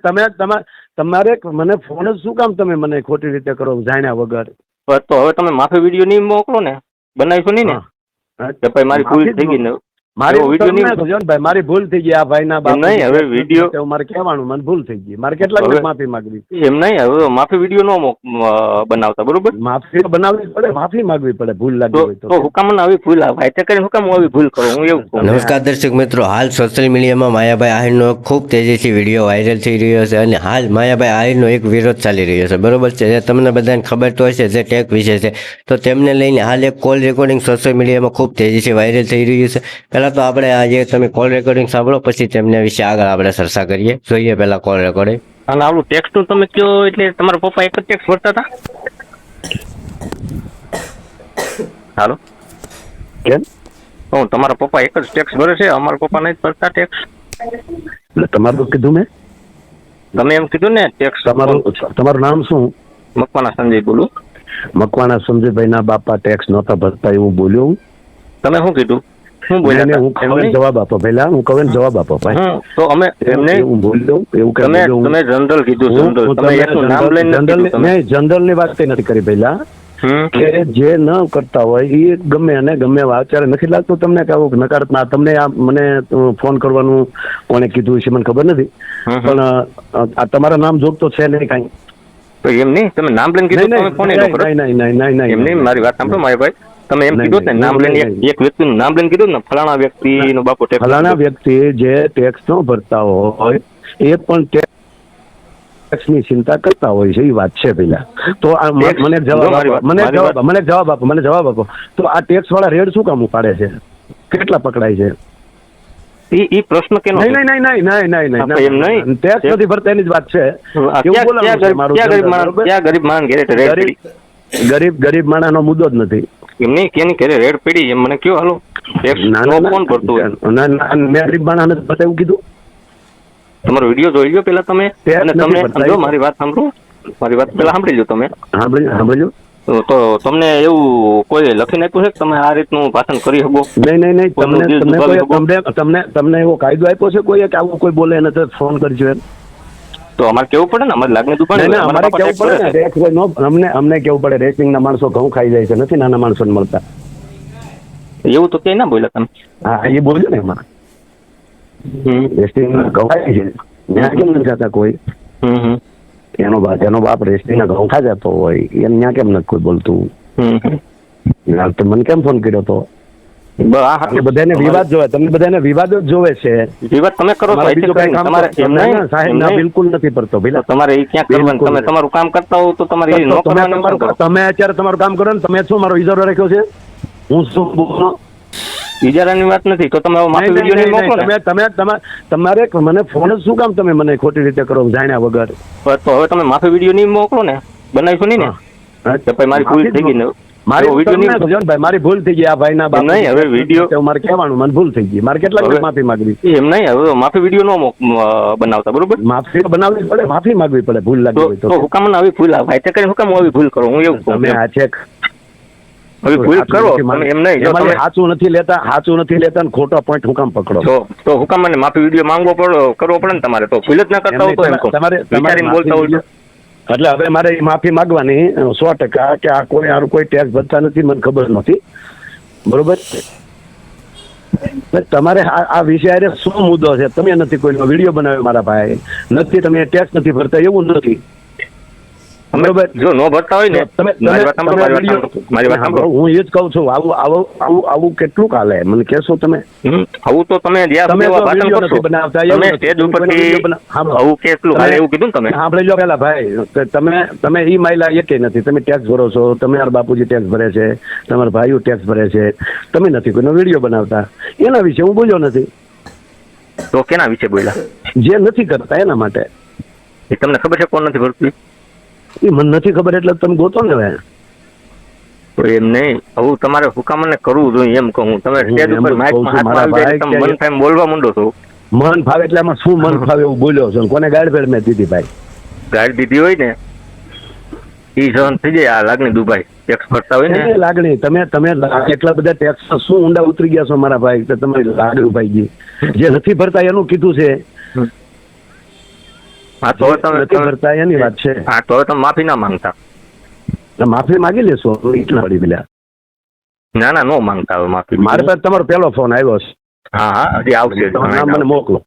તમારે મને ફોન જ શું કામ તમે મને ખોટી રીતે કરો જાણ્યા વગર? તો હવે તમે માફી વિડીયો નહીં મોકલો ને, બનાવીશું નહીં ને કે ભાઈ મારી ભૂલ થઈ ગઈ ને મારી ભૂલ થઈ ગઈ. આ ભાઈના બાપ નહીં હવે વિડીયો મારે કહેવાનું મને ભૂલ થઈ ગઈ, મારે કેટલા માફી માંગવી? એમ નહીં, હવે માફી વિડીયો નો બનાવતા, બરોબર? માફી બનાવવી પડે, માફી માંગવી પડે ભૂલ લાગી હોય તો હુકામ આવી ભૂલ આવે એટલે કરીને હુકામ આવી ભૂલ કરો, હું એવું કહું. નમસ્કાર દર્શક મિત્રો, હાલ સોશિયલ મીડિયામાં માયાભાઈ આહિરનો ખૂબ તેજીથી વિડીયો વાયરલ થઈ રહ્યો છે અને હાલ માયાભાઈ આહિરનો એક વિરોધ ચાલી રહ્યો છે, બરોબર છે? જે તમને બધાને ખબર તો હશે, જે ટેક વિશે છે, તો તેમને લઈને હાલ એક કોલ રેકોર્ડિંગ સોશિયલ મીડિયામાં ખૂબ તેજીથી વાયરલ થઈ રહ્યું છે. પહેલાં તો આપણે આજે તમે કોલ રેકોર્ડિંગ સાંભળો, પછી તેમને વિશે આગળ આપણે ચર્ચા કરીએ. જોઈએ પહેલા કોલ રેકોર્ડિંગ. અને આવડું ટેક્સનું તમે કહો એટલે તમારા પપ્પા એક જ ટેક્સ ભરતા હતા? હાલો, કેમ? તમારા પપ્પા એક જ ટેક્સ ભરે છે, અમારા પપ્પા નહીં ભરતા ટેક્સ? તમારું કીધું મેં? તમે એમ કીધું ને ટેક્સ. તમારું નામ શું? મકવાણા સંજય બોલું. મકવાણા સંજયભાઈ ના બાપા ટેક્સ નહોતા ભરતા એવું બોલ્યો હું? તમે શું કીધું? હું બોલ્યા? હું કહું જવાબ આપો પહેલા, હું કહું જવાબ આપો ભાઈ. તો અમે એમને હું બોલ્યો એવું કે તમે જનરલ કીધું, જનરલ. તમે એકનું નામ લઈને મેં જનરલ ની વાત નથી કરી પહેલા, કે જે ન કરતા હોય એ ગમે અને ગમે અત્યારે નથી લાગતું તમને કે આવું નકારાત્મક તમને આ મને ફોન કરવાનું કોને કીધું છે મને ખબર નથી, પણ આ તમારા નામ જોગતો છે નહીં કાંઈ? તો એમ નહીં, તમે નામ લઈને કીધું, તમે ફોન ન કરો. નહીં, એમ નહીં, મારી વાત સાંભળો મારી ભાઈ. તમે એમ કીધું ને નામ લઈને, એક વ્યક્તિનું નામ લઈને કીધું ને ફલાણા વ્યક્તિનો બાપો ટેક્સ. ફલાણા વ્યક્તિ જે ટેક્સ ન ભરતા હોય એ પણ ટેક્સ ની ચિંતા કરતા હોય છે, એ વાત છે પેલા. તો મને જવાબ આપો તો આ ટેક્સ વાળા રેડ શું કામ ઉપાડે છે? કેટલા પકડાય છે? ઈ પ્રશ્ન કેનો? નહીં, ટેક્સ નથી ભરતા એની જ વાત છે. ગરીબ માણસ ગરીબ માણસ નો મુદ્દો જ નથી. એમની કેની ઘરે રેડ પડી એમ મને કયો. હાલો, કોણ ભરતું? મેં ગરીબ માણસ ને એવું કીધું? તમારો વિડીયો જોઈ લો પેલા તમે, અને તમે સમજો મારી વાત સાંભળો, મારી વાત પેલા સાંભળી લો તમે. સાંભળજો. તો તમને એવું કોઈ લખીને આપ્યું છે કે તમે આ રીતનું ભાષણ કરી શકો? નહીં. તમને એવો કાયદો આપ્યો છે કોઈ કે આવું કોઈ બોલે એને તો ફોન કરજો એમ? તો અમારે કેવું પડે ને, અમારી લાગણી દુકાન અમારે કેવું પડે ને, અમને કેવું પડે. રેસિંગ ના માણસો ઘઉં ખાઈ જાય છે, નથી નાના માણસો ને મળતા. એવું તો ક્યાંય ના બોલ્યા તમે? હા, એ બોલ્યો ને એમાં. રેસિંગ ઘઉં ખાય છે ત્યાં કેમ નથી ખાતા કોઈ? એનો બાપ રેસિંગ ના ઘઉં ખા જતો હોય એમ ત્યાં કેમ નથી કોઈ બોલતું? તો મને કેમ ફોન કર્યો તો? બધાને વિવાદ જોવે, તમને બધાને વિવાદ જ જોવે છે. વિવાદ તમે કરો બિલકુલ નથી પડતો. તમારે ક્યાં કરવાનું? તમે તમારું કામ કરતા હો તો તમારે તમે અત્યારે તમારું કામ કરો ને. તમે શું મારો ઇજારો રાખ્યો છે? હું શું બોલો? ઇજારાની વાત નથી. તો તમે માફી વિડીયો નહીં મોકલો ને. તમારે મને ફોન જ શું કામ તમે મને ખોટી રીતે કરો જાણ્યા વગર? તો હવે તમે માફી વિડીયો નહીં મોકલો ને, બનાવીશું નહીં ને કે ભાઈ મારી ભૂલ થઈ ગઈ ને. મારી ભૂલ થઈ ગઈ. આ ભાઈના બાપ નહીં, હવે વિડીયો મારે કહેવાનું મને ભૂલ થઈ ગઈ, મારે કેટલા માફી માંગવી? એમ નહીં, હવે માફી વિડીયો નો બનાવતા, બરોબર? માફી બનાવવી પડે, માફી માંગવી પડે ભૂલ લાગી હોય તો. હુકામ આવી ભૂલ આવે એટલે કરીને હુકામ આવી ભૂલ કરો, હું એવું કહું. તમે આ ચેક ભૂલ કરો એમ નહીં, સાચું નથી લેતા ને ખોટો પોઈન્ટ હુકામ પકડો તો હુકામ મને માફી વિડીયો માંગવો પડે, કરવો પડે ને તમારે. તો ભૂલ જ ના કરતા હોય તો એમ તમારે વિચારીને બોલતા હોય. એટલે હવે મારે માફી માંગવાની 100% કે આ કોઈ ટેક્સ ભરતા નથી, મને ખબર નથી, બરોબર? તમારે આ વિષય શું મુદ્દો છે? તમે નથી કોઈનો વિડીયો બનાવ્યો મારા ભાઈ, નથી તમે ટેક્સ નથી ભરતા એવું નથી, બરોબર? જો નો ભરતા હોય ને, મારી વાત સાંભળો, હું એ જ કઉ છું. આવું કેટલું કાલે મને કેશો તમે? આવું તો તમે સાંભળી લો પેલા ભાઈ. તમે ઈ માયલા એક નથી. તમે ટેક્સ ભરો છો, તમારા બાપુજી ટેક્સ ભરે છે, તમારા ભાઈઓ ટેક્સ ભરે છે, તમે નથી કોઈનો વિડીયો બનાવતા. એના વિશે હું બોલ્યો નથી. તો કેના વિશે બોલ્યા? જે નથી કરતા એના માટે. તમને ખબર છે કોણ નથી ભરતું? એ મને નથી ખબર એટલે તમે ગોતો ને. હવે તો એમ નહીં, આવું તમારે હુકામને કરવું જોઈએ એમ કહું. તમે સ્ટેજ ઉપર મન ફાઈમ બોલવા માંડો છો. મન ફાવે એટલે આમાં શું મન ફાવે એવું બોલ્યો છો? કોને ગાડ ભેડ મેં દીધી ભાઈ? ગાડ દીધી હોય ને ઈ સહન થઈ જાય. આ લાગણી દુભાઈ ટેક્સ ભરતા હોય ને લાગણી. તમે એટલા બધા ટેક્સ શું ઊંડા ઉતરી ગયા છો મારા ભાઈ, તો તમારી લાગણી ભાઈ ગઈ. જે નથી ભરતા એનું કીધું છે. હા તો હવે તમે નથી ભરતા એની વાત છે. હા તો હવે તમે માફી ના માંગતા. માફી માંગી લેશો એટલા પડી પેલા. ના નો માંગતા હવે માફી. મારી પાસે તમારો પહેલો ફોન આવ્યો છે. હા હજી આવશે. તમારું નામ મને મોકલો.